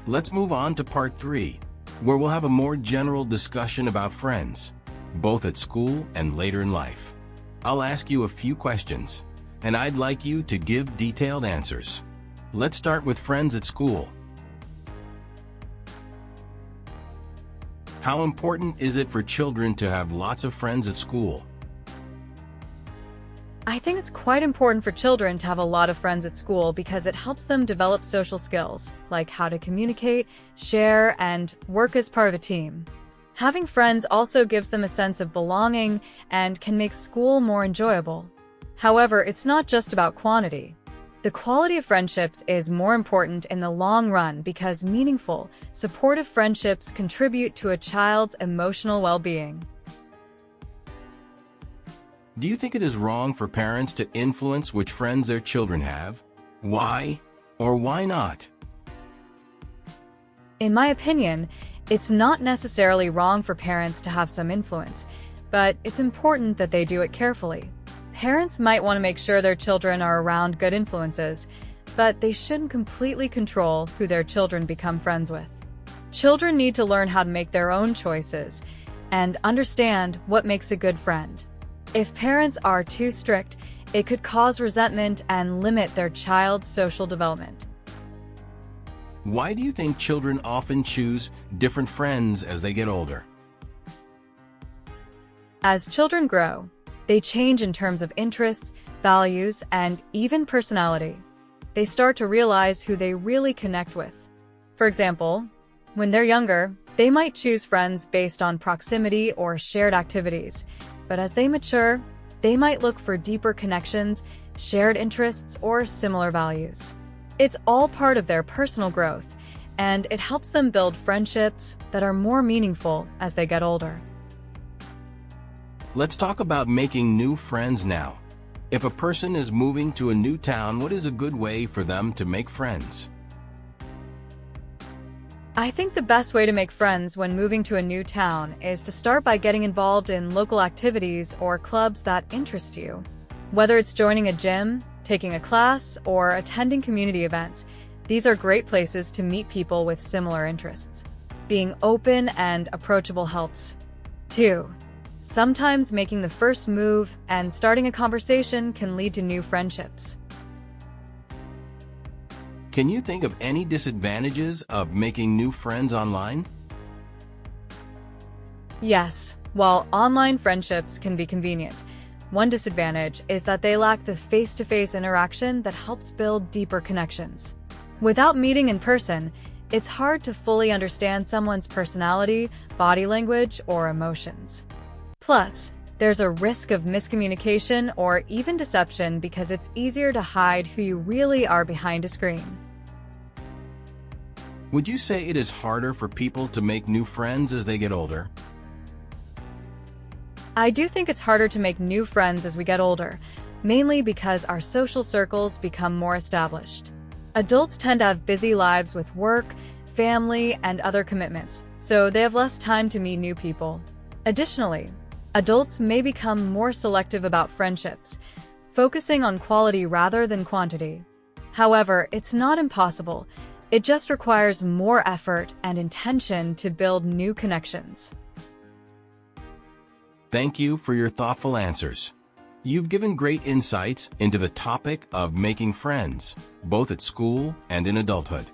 Let's move on to part 3, where we'll have a more general discussion about friends, both at school and later in life. I'll ask you a few questions, and I'd like you to give detailed answers. Let's start with friends at school. How important is it for children to have lots of friends at school? I think it's quite important for children to have a lot of friends at school because it helps them develop social skills, like how to communicate, share, and work as part of a team. Having friends also gives them a sense of belonging and can make school more enjoyable. However, it's not just about quantity. The quality of friendships is more important in the long run because meaningful, supportive friendships contribute to a child's emotional well-being. Do you think it is wrong for parents to influence which friends their children have? Why or why not? In my opinion, it's not necessarily wrong for parents to have some influence, but it's important that they do it carefully. Parents might want to make sure their children are around good influences, but they shouldn't completely control who their children become friends with. Children need to learn how to make their own choices and understand what makes a good friend. If parents are too strict, it could cause resentment and limit their child's social development. Why do you think children often choose different friends as they get older? As children grow, they change in terms of interests, values, and even personality. They start to realize who they really connect with. For example, when they're younger, they might choose friends based on proximity or shared activities. But as they mature, they might look for deeper connections, shared interests, or similar values. It's all part of their personal growth, and it helps them build friendships that are more meaningful as they get older. Let's talk about making new friends now. If a person is moving to a new town, what is a good way for them to make friends? I think the best way to make friends when moving to a new town is to start by getting involved in local activities or clubs that interest you. Whether it's joining a gym, taking a class, or attending community events, these are great places to meet people with similar interests. Being open and approachable helps. 2. Sometimes making the first move and starting a conversation can lead to new friendships. Can you think of any disadvantages of making new friends online? Yes, while online friendships can be convenient, one disadvantage is that they lack the face-to-face interaction that helps build deeper connections. Without meeting in person, it's hard to fully understand someone's personality, body language, or emotions. Plus, there's a risk of miscommunication or even deception because it's easier to hide who you really are behind a screen. Would you say it is harder for people to make new friends as they get older? I do think it's harder to make new friends as we get older, mainly because our social circles become more established. Adults tend to have busy lives with work, family, and other commitments, so they have less time to meet new people. Additionally, adults may become more selective about friendships, focusing on quality rather than quantity. However, it's not impossible. It just requires more effort and intention to build new connections. Thank you for your thoughtful answers. You've given great insights into the topic of making friends, both at school and in adulthood.